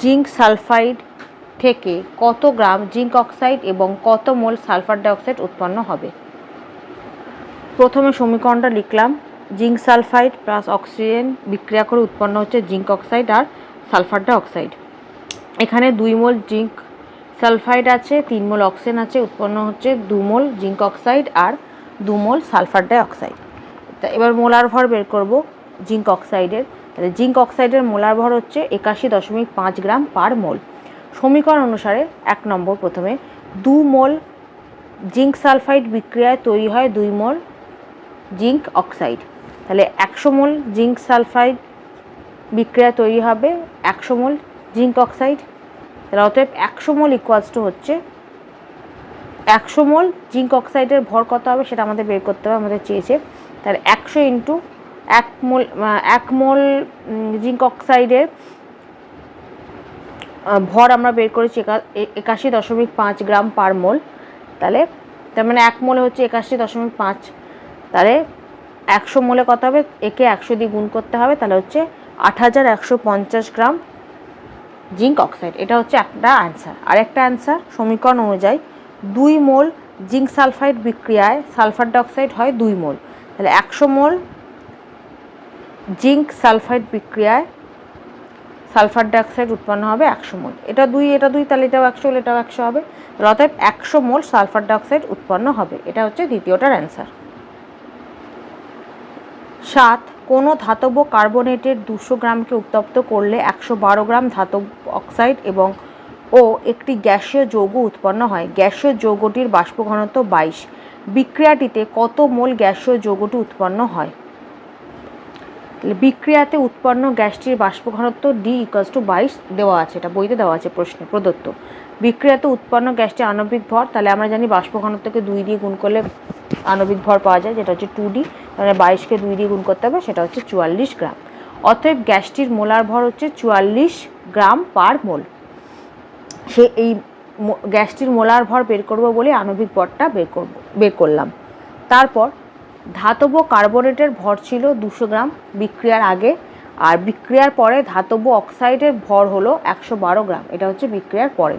জিঙ্ক সালফাইড থেকে কত গ্রাম জিঙ্ক অক্সাইড এবং কত মোল সালফার ডাই অক্সাইড উৎপন্ন হবে? প্রথমে সমীকরণটা লিখলাম, জিঙ্ক সালফাইড প্লাস অক্সিজেন বিক্রিয়া করে উৎপন্ন হচ্ছে জিঙ্ক অক্সাইড আর সালফার ডাই অক্সাইড। এখানে 2 মোল জিঙ্ক সালফাইড আছে, 3 মোল অক্সিজেন আছে, উৎপন্ন হচ্ছে 2 মোল জিঙ্ক অক্সাইড আর 2 মোল সালফার ডাই অক্সাইড। তা এবার মোলার ভর বের করব জিঙ্ক অক্সাইডের। তাহলে জিঙ্ক অক্সাইডের মোলার ভর হচ্ছে 81.5 গ্রাম পার মোল। সমীকরণ অনুসারে 1 নম্বর, প্রথমে 2 মোল জিঙ্ক সালফাইড বিক্রিয়ায় তৈরি হয় 2 মোল জিঙ্ক অক্সাইড। তাহলে 100 মোল জিঙ্ক সালফাইড বিক্রিয়ায় তৈরি হবে 100 মোল জিঙ্ক অক্সাইড। তাহলে অতএব 100 মোল ইকুয়ালস টু হচ্ছে 100 মোল জিঙ্ক অক্সাইডের ভর কত হবে সেটা আমাদের বের করতে হবে, আমাদের চেয়েছে। তাহলে 100 ইন্টু 1 মোল জিঙ্ক অক্সাইডের ভর আমরা বের করেছি 81.5 গ্রাম পার মোল। তাহলে তার মানে 1 মোলে হচ্ছে 81.5, তাহলে 100 মোলে কত হবে, একে 100 দিয়ে গুণ করতে হবে, তাহলে হচ্ছে 8150 গ্রাম জিঙ্ক অক্সাইড। এটা হচ্ছে একটা অ্যান্সার। আরেকটা অ্যান্সার সমীকরণ অনুযায়ী 2 মোল জিঙ্ক সালফাইড বিক্রিয়ায় সালফার ডাইঅক্সাইড হয় 2 মোল, তাহলে 100 মোল জিঙ্ক সালফাইড বিক্রিয়ায় সালফার ডাইঅক্সাইড উৎপন্ন হবে 100 মোল। এটা 2 এটা 2, তাহলে এটাও 100 হলে এটাও 100 হবে, তাহলে অতএব 100 মোল সালফার ডাইঅক্সাইড উৎপন্ন হবে। এটা হচ্ছে দ্বিতীয়টার অ্যান্সার। 7, কোনো ধাতব কার্বনেটের 200 গ্রামকে উত্তপ্ত করলে 112 গ্রাম ধাতব অক্সাইড এবং একটি গ্যাসীয় যৌগ উৎপন্ন হয়। গ্যাসীয় যৌগটির বাষ্প ঘনত্ব 22। বিক্রিয়াটিতে কত মোল গ্যাসীয় যৌগটি উৎপন্ন হয়? বিক্রিয়াতে উৎপন্ন গ্যাসটির বাষ্প ঘনত্ব D = 22 দেওয়া আছে, এটা বইতে দেওয়া আছে, প্রশ্নে প্রদত্ত। বিক্রিয়াতে উৎপন্ন গ্যাসটি আণবিক ভর, তাহলে আমরা জানি বাষ্প ঘনত্বকে 2 দিয়ে গুণ করলে আণবিক ভর পাওয়া যায়, যেটা হচ্ছে 2D, তাহলে 22কে 2 দিয়ে গুণ করতে হবে, সেটা হচ্ছে 44 গ্রাম। অতএব গ্যাসটির মোলার ভর হচ্ছে 44 গ্রাম পার মোল। সে এই গ্যাসটির মোলার ভর বের করব বলে আণবিক ভরটা বের করলাম। তারপর ধাতব কার্বনেটের ভর ছিল 200 গ্রাম বিক্রিয়ার আগে, আর বিক্রিয়ার পরে ধাতব অক্সাইডের ভর হলো 112 গ্রাম, এটা হচ্ছে বিক্রিয়ার পরে।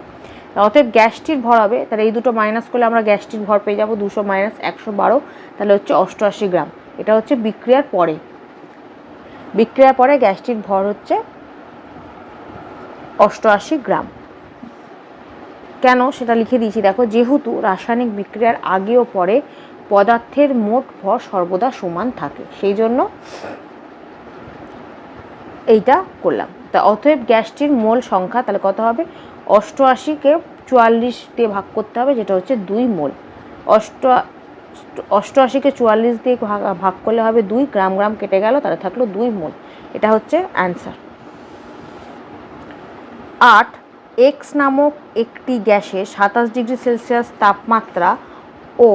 অতএব গ্যাসটির ভর হবে, তাহলে এই দুটো মাইনাস করলে আমরা গ্যাসটির ভর পেয়ে যাব 200 - 112, তাহলে হচ্ছে 88 গ্রাম। এটা হচ্ছে বিক্রিয়ার পরে। বিক্রিয়ার পরে গ্যাসটির ভর হচ্ছে 88 গ্রাম। কেন সেটা লিখে দিয়েছি দেখো, যেহেতু রাসায়নিক বিক্রিয়ার আগে ও পরে পদার্থের মোট ভর সর্বদা সমান থাকে, সেই জন্য এইটা করলাম। তা অতএব গ্যাসটির মোল সংখ্যা তাহলে কত হবে, 88কে 44 দিয়ে ভাগ করতে হবে, যেটা হচ্ছে 2 মোল। 88কে 44 দিয়ে ভাগ করলে হবে 2, গ্রাম গ্রাম কেটে গেল, তাহলে থাকলো 2 মোল। এটা হচ্ছে অ্যান্সার। 8, X নামক একটি গ্যাসের 27 ডিগ্রি সেলসিয়াস তাপমাত্রা ও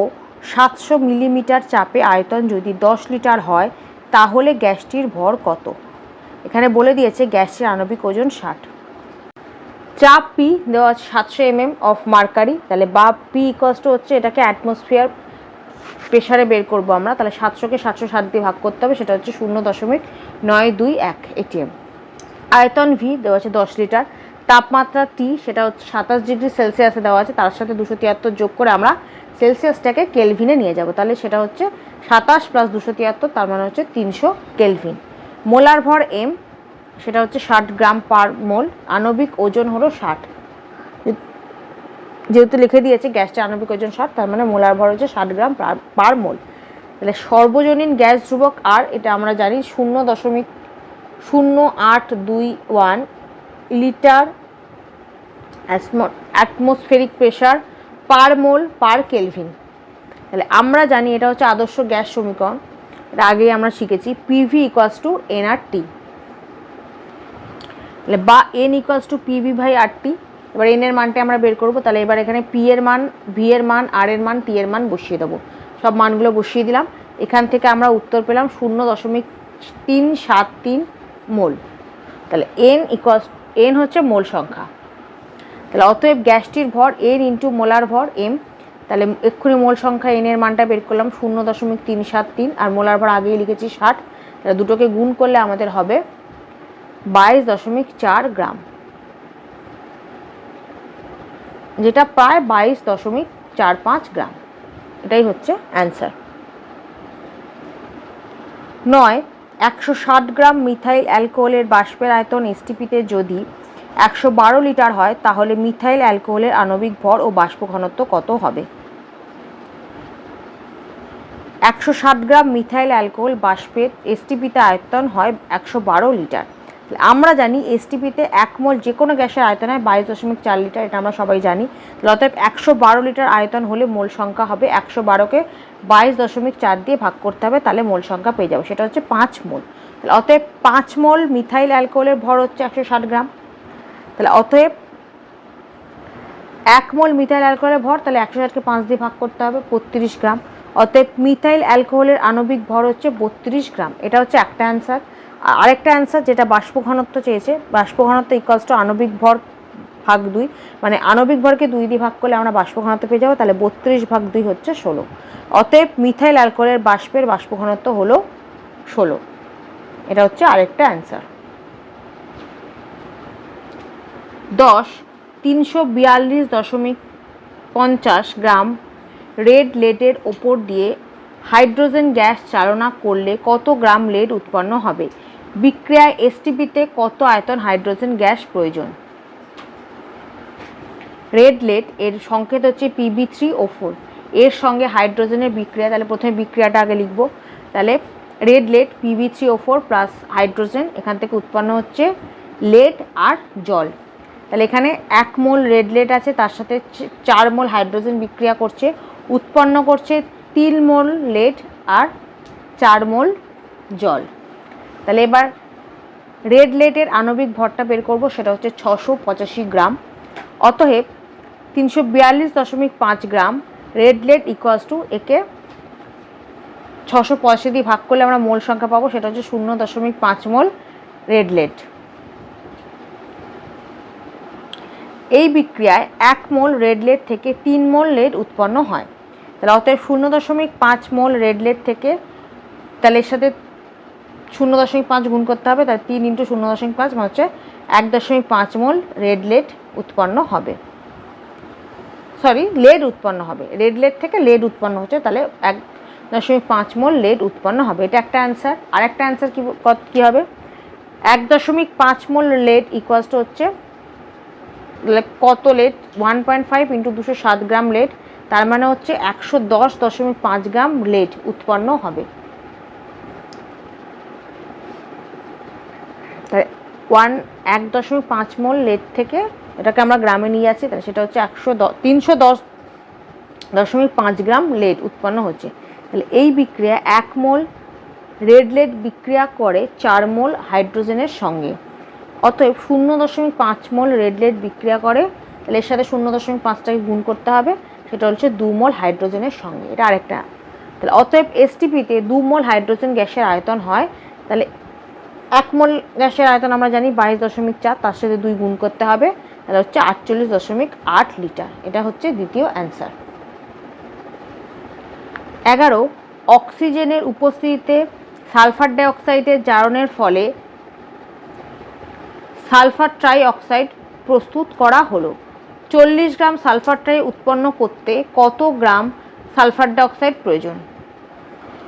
700 মিলিমিটার চাপে আয়তন যদি 10 লিটার হয়, তাহলে গ্যাসটির ভর কত? এখানে বলে দিয়েছে গ্যাসটির আণবিক ওজন 60। চাপ P দেওয়া আছে 700 mm অফ মার্কারি, তাহলে বা P = হচ্ছে এটাকে অ্যাটমসফিয়ার প্রেশারে বের করব আমরা, তাহলে 700কে 760 দিয়ে ভাগ করতে হবে, সেটা হচ্ছে 0.921 ATM। আয়তন V দেওয়া আছে 10 লিটার, তাপমাত্রা T সেটা হচ্ছে 27 ডিগ্রি সেলসিয়াসে দেওয়া আছে, তার সাথে 273 যোগ করে আমরা সেলসিয়াসটাকে কেলভিনে নিয়ে যাব, তাহলে সেটা হচ্ছে 27 + 273, তার মানে হচ্ছে 300 কেলভিন। মোলার ভর M সেটা হচ্ছে 60 গ্রাম পার মোল, আণবিক ওজন হলো 60। যেহেতু লিখে দিয়েছে গ্যাসটির আণবিক ওজন 60, তার মানে মোলার ভর হচ্ছে 60 গ্রাম পার মোল। তাহলে সর্বজনীন গ্যাস ধ্রুবক R, এটা আমরা জানি 0.0821 লিটার অ্যাটমসফেরিক প্রেশার পার মোল পার কেলভিন। তাহলে আমরা জানি এটা হচ্ছে আদর্শ গ্যাস সমীকরণ, এটা আগেই আমরা শিখেছি, PV = nRT, তাহলে বা N = PV/RT। এবার N এর মানটা আমরা বের করব, তাহলে এবার এখানে P এর মান, V এর মান, R এর মান, T এর মান বসিয়ে দেবো, সব মানগুলো বসিয়ে দিলাম। এখান থেকে আমরা উত্তর পেলাম 0.373 মোল। তাহলে N হচ্ছে মোল সংখ্যা। তাহলে অতএব গ্যাসটির ভর N × মোলার ভর M, তাহলে এক্ষুনি মোল সংখ্যা N এর মানটা বের করলাম 0.373, আর মোলার ভর আগেই লিখেছি 60, তাহলে দুটোকে গুণ করলে আমাদের হবে 22.4 গ্রাম, যেটা প্রায় 22.45 গ্রাম। এটাই হচ্ছে অ্যান্সার। 9, 160 গ্রাম মিথাইল অ্যালকোহলের বাষ্পের আয়তন STPতে যদি 112 লিটার হয়, তাহলে মিথাইল অ্যালকোহলের আণবিক ভর ও বাষ্প ঘনত্ব কত হবে? 160 গ্রাম মিথাইল অ্যালকোহল বাষ্পের STPতে আয়তন হয় 112 লিটার। আমরা জানি STPতে 1 মোল যে কোনো গ্যাসের আয়তন হয় 22.4 লিটার, এটা আমরা সবাই জানি। অতএব 112 লিটার আয়তন হলে মোল সংখ্যা হবে 112কে 22.4 দিয়ে ভাগ করতে হবে, তাহলে মোল সংখ্যা পেয়ে যাবো, সেটা হচ্ছে 5 মোল। তাহলে অতএব 5 মোল মিথাইল অ্যালকোহলের ভর হচ্ছে 160 গ্রাম। তাহলে অতএব 1 মোল মিথাইল অ্যালকোহলের ভর, তাহলে 160কে 5 দিয়ে ভাগ করতে হবে, 32 গ্রাম। অতএব মিথাইল অ্যালকোহলের আণবিক ভর হচ্ছে 32 গ্রাম। এটা হচ্ছে একটা অ্যান্সার। আরেকটা অ্যান্সার যেটা বাষ্প ঘনত্ব চেয়েছে, বাষ্প ঘনত্ব = আণবিক ভর 2, মানে আণবিক ভরকে 2 দিয়ে ভাগ করলে আমরা বাষ্প ঘনত্ব পেয়ে যাবো, তাহলে 32/2 হচ্ছে 16। অতএব মিথাইল অ্যালকোহলের বাষ্পের বাষ্প ঘনত্ব হলো 16। এটা হচ্ছে আরেকটা অ্যান্সার। 10 342.50 গ্রাম রেড লেডের ওপর দিয়ে হাইড্রোজেন গ্যাস চালনা করলে কত গ্রাম লেড উৎপন্ন হবে? বিক্রিয়ায় এসটিপিতে কত আয়তন হাইড্রোজেন গ্যাস প্রয়োজন? রেড লেড এর সংকেত হচ্ছে Pb3O4, এর সঙ্গে হাইড্রোজেনের বিক্রিয়া, তাহলে প্রথমে বিক্রিয়াটা আগে লিখব। তাহলে red lead Pb3O4 plus hydrogen, এখান থেকে উৎপন্ন হচ্ছে লেড আর জল। তাহলে এখানে 1 মোল রেড লেড আছে, তার সাথে 4 মোল হাইড্রোজেন বিক্রিয়া করছে, উৎপন্ন করছে 3 মোল লেড আর 4 মোল জল। তাহলে এবার রেড লেডের আণবিক ভরটা বের করব, সেটা হচ্ছে 685 গ্রাম। অতএব 342.5 গ্রাম রেড লেড ইকুয়ালস টু, একে 685 দিয়ে ভাগ করলে আমরা মোল সংখ্যা পাবো, সেটা হচ্ছে 0.5 মোল রেড লেড। এই বিক্রিয়ায় 1 মোল রেড লেড থেকে 3 মোল লেড উৎপন্ন হয়। তাহলে অতএব 0.5 মোল রেড লেড থেকে, তাহলে এর সাথে 0.5 গুণ করতে হবে, তাহলে 3 × 0.5 মানে হচ্ছে 1.5 মোল রেড লেড উৎপন্ন হবে, লেড উৎপন্ন হবে। রেড লেড থেকে লেড উৎপন্ন হচ্ছে, তাহলে 1.5 মোল লেড উৎপন্ন হবে। এটা একটা অ্যান্সার। আর একটা অ্যান্সার কী হবে? 1.5 মোল লেড ইকুয়ালস টু হচ্ছে কত লেড? 1.5 × 207 গ্রাম লেড, তার মানে হচ্ছে 110.5 গ্রাম লেড উৎপন্ন হবে। তাহলে 1.5 মোল লেড থেকে, এটাকে আমরা গ্রামে নিয়ে যাচ্ছি, তাহলে সেটা হচ্ছে 310.5 গ্রাম লেড উৎপন্ন হচ্ছে। তাহলে এই বিক্রিয়া 1 মোল রেড লেড বিক্রিয়া করে 4 মোল হাইড্রোজেনের সঙ্গে। অতএব 0.5 মোল রেড লেড বিক্রিয়া করে, তাহলে এর সাথে 0.5টাকে গুণ করতে হবে, সেটা হচ্ছে 2 মোল হাইড্রোজেনের সঙ্গে। এটা আরেকটা। তাহলে অতএব এসটিপিতে 2 মোল হাইড্রোজেন গ্যাসের আয়তন হয়। তাহলে 1 মোল গ্যাসের আয়তন আমরা জানি 22.4, তার সাথে 2 গুণ করতে হবে, তাহলে হচ্ছে 48.8 লিটার। এটা হচ্ছে দ্বিতীয় অ্যান্সার। 11 অক্সিজেনের উপস্থিতিতে সালফার ডাই অক্সাইডের জারণের ফলে সালফার ট্রাই অক্সাইড প্রস্তুত করা হলো। 40 গ্রাম সালফার ট্রাই উৎপন্ন করতে কত গ্রাম সালফার ডাই অক্সাইড প্রয়োজন?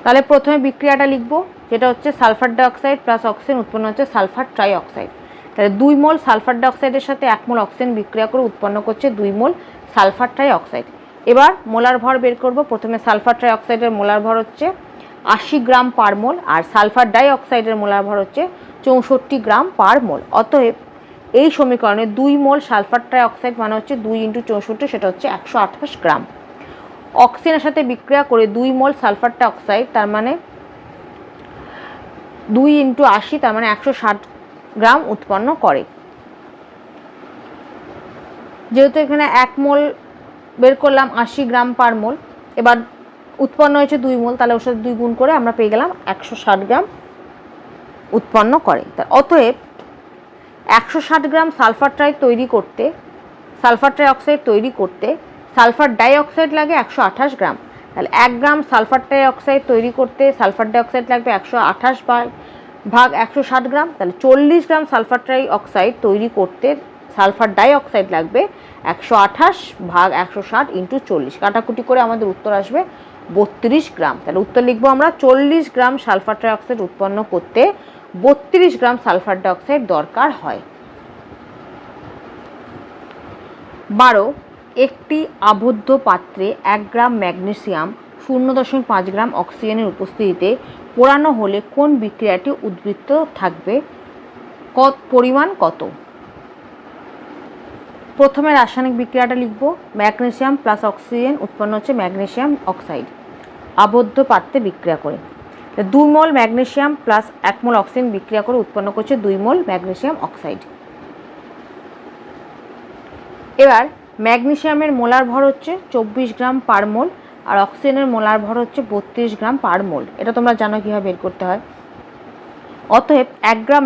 তাহলে প্রথমে বিক্রিয়াটা লিখব, যেটা হচ্ছে sulphur die oxide plus oxygen উৎপন্ন হচ্ছে সালফার ট্রাই অক্সাইড। তাহলে 2 মোল সালফার ডাই অক্সাইডের সাথে 1 মোল অক্সিজেন বিক্রিয়া করে উৎপন্ন করছে 2 মোল সালফার ট্রাই অক্সাইড। এবার মোলার ভর বের করব। প্রথমে সালফার ট্রাই অক্সাইডের মোলার ভর হচ্ছে 80 গ্রাম পার মোল, আর সালফার ডাই অক্সাইডের মোলার ভর হচ্ছে 64 গ্রাম পার মোল। অতএব এই সমীকরণে 2 মোল সালফার ট্রাই অক্সাইড মানে হচ্ছে 2 × 64, সেটা হচ্ছে 128 গ্রাম। অক্সিজেনের সাথে বিক্রিয়া করে 2 মোল সালফার ট্রাই অক্সাইড, তার মানে 2 × 80, তার মানে 160 গ্রাম উৎপন্ন করে। যেহেতু এখানে 1 মোল বের করলাম 80 গ্রাম পার মোল, এবার উৎপন্ন হয়েছে 2 মোল, তাহলে ওর সাথে 2 গুণ করে আমরা পেয়ে গেলাম 160 গ্রাম উৎপন্ন করে। অতএব 160 গ্রাম সালফার ট্রাই তৈরি করতে, সালফার ট্রাই অক্সাইড তৈরি করতে সালফার ডাই অক্সাইড লাগে 128 গ্রাম। তাহলে 1 গ্রাম সালফার ডাই অক্সাইড তৈরি করতে সালফার ডাই অক্সাইড লাগবে 128 ভাগ 160 গ্রাম। তাহলে 40 গ্রাম সালফার ট্রাই অক্সাইড তৈরি করতে সালফার ডাই অক্সাইড লাগবে 128 ভাগ 160 × 40। কাটাকুটি করে আমাদের উত্তর আসবে 32 গ্রাম। তাহলে উত্তর লিখবো আমরা 40 গ্রাম সালফার ট্রাই অক্সাইড উৎপন্ন করতে 32 গ্রাম সালফার ডাই অক্সাইড দরকার হয়। 12 একটি আবদ্ধ পাত্রে 1 গ্রাম ম্যাগনেসিয়াম 0.5 গ্রাম অক্সিজেনের উপস্থিতিতে পোড়ানো হলে কোন বিক্রিয়াটি উদ্বৃত্ত থাকবে? পরিমাণ কত? প্রথমে রাসায়নিক বিক্রিয়াটা লিখব। ম্যাগনেসিয়াম প্লাস অক্সিজেন উৎপন্ন হচ্ছে ম্যাগনেসিয়াম অক্সাইড আবদ্ধ পাত্রে বিক্রিয়া করে। 2 মোল ম্যাগনেসিয়াম প্লাস 1 মোল অক্সিজেন বিক্রিয়া করে উৎপন্ন করছে 2 মোল ম্যাগনেসিয়াম অক্সাইড। এবার ম্যাগনেসিয়ামের মোলার ভর হচ্ছে 24 গ্রাম পার মোল, আর অক্সিজেনের মোলার ভর হচ্ছে 32 গ্রাম পার মোল। এটা তোমরা জানো কীভাবে বের করতে হয়। অতএব 1 গ্রাম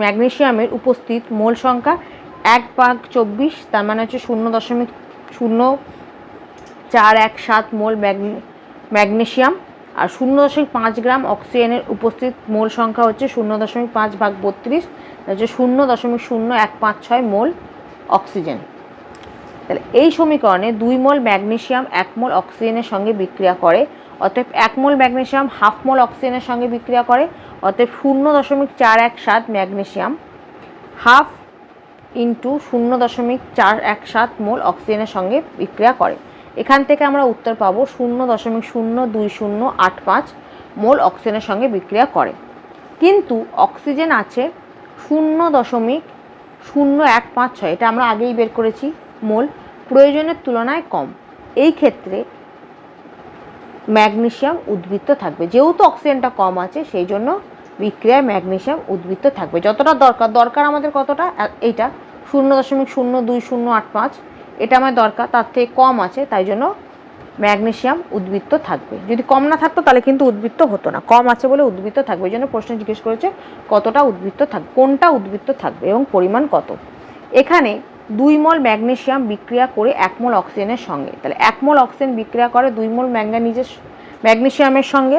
ম্যাগনেসিয়ামের উপস্থিত মোল সংখ্যা 1/24, তার মানে হচ্ছে 0.0417 মোল ম্যাগনেসিয়াম। আর 0.5 গ্রাম অক্সিজেনের উপস্থিত মোল সংখ্যা হচ্ছে 0.5/32, হচ্ছে 0.0156 মোল অক্সিজেন। তাহলে এই সমীকরণে 2 মোল ম্যাগনেসিয়াম 1 মোল অক্সিজেনের সঙ্গে বিক্রিয়া করে, অতএব 1 মোল ম্যাগনেসিয়াম হাফ মোল অক্সিজেনের সঙ্গে বিক্রিয়া করে, অতএব 0.417 ম্যাগনেসিয়াম হাফ ইন্টু 0.417 মোল অক্সিজেনের সঙ্গে বিক্রিয়া করে। এখান থেকে আমরা উত্তর পাবো 0.02085 মোল অক্সিজেনের সঙ্গে বিক্রিয়া করে। কিন্তু অক্সিজেন আছে 0.0156, এটা আমরা আগেই বের করেছি মোল, প্রয়োজনের তুলনায় কম। এই ক্ষেত্রে ম্যাগনেসিয়াম উদ্বৃত্ত থাকবে, যেহেতু অক্সিজেনটা কম আছে সেই জন্য বিক্রিয়ায় ম্যাগনেসিয়াম উদ্বৃত্ত থাকবে। যতটা দরকার আমাদের কতটা, এইটা 0.02085, এটা আমার দরকার, তার থেকে কম আছে, তাই জন্য ম্যাগনেসিয়াম উদ্বৃত্ত থাকবে। যদি কম না থাকতো তাহলে কিন্তু উদ্বৃত্ত হতো না, কম আছে বলে উদ্বৃত্ত থাকবে। এই জন্য প্রশ্ন জিজ্ঞেস করেছে কতটা উদ্বৃত্ত থাকবে, কোনটা উদ্বৃত্ত থাকবে এবং পরিমাণ কত। এখানে 2 মোল ম্যাগনেসিয়াম বিক্রিয়া করে 1 মোল অক্সিজেনের সঙ্গে, তাহলে 1 মোল অক্সিজেন বিক্রিয়া করে 2 মোল ম্যাগনেসিয়ামের সঙ্গে,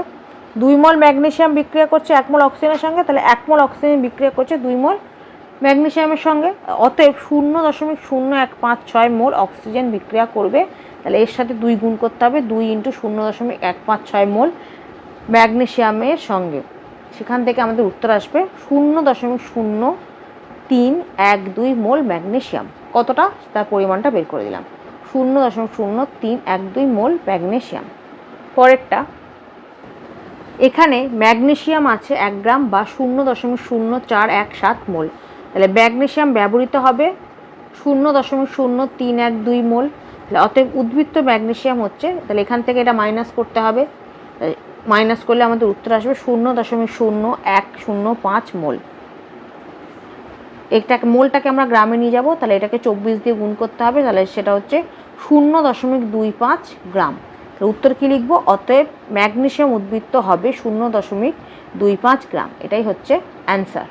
2 মোল ম্যাগনেসিয়াম বিক্রিয়া করছে 1 মোল অক্সিজেনের সঙ্গে, তাহলে 1 মোল অক্সিজেন বিক্রিয়া করছে 2 মোল ম্যাগনেসিয়ামের সঙ্গে, অতএব 0.0156 মোল অক্সিজেন বিক্রিয়া করবে। তাহলে এর সাথে 2 গুণ করতে হবে, 2 × 0.156 মোল ম্যাগনেসিয়ামের সঙ্গে। সেখান থেকে আমাদের উত্তর আসবে 0.0312 মোল ম্যাগনেসিয়াম। কতটা, তার পরিমাণটা বের করে দিলাম, 0.0312 মোল ম্যাগনেসিয়াম। পরেরটা, এখানে ম্যাগনেসিয়াম আছে 1 গ্রাম বা 0.0417 মোল। তাহলে ম্যাগনেসিয়াম ব্যবহৃত হবে 0.0312 মোল। অতএব উদ্বৃত্ত ম্যাগনেসিয়াম হচ্ছে, তাহলে এখান থেকে এটা মাইনাস করতে হবে, মাইনাস করলে আমাদের উত্তর আসবে 0.0105 মোল। এটাকে মোলটাকে আমরা গ্রামে নিয়ে যাব, তাহলে এটাকে 24 দিয়ে গুণ করতে হবে, তাহলে সেটা হচ্ছে 0.25 গ্রাম। উত্তর কি লিখব, অতএব ম্যাগনেসিয়াম উদ্বৃত্ত হবে 0.25 গ্রাম। এটাই হচ্ছে অ্যান্সার।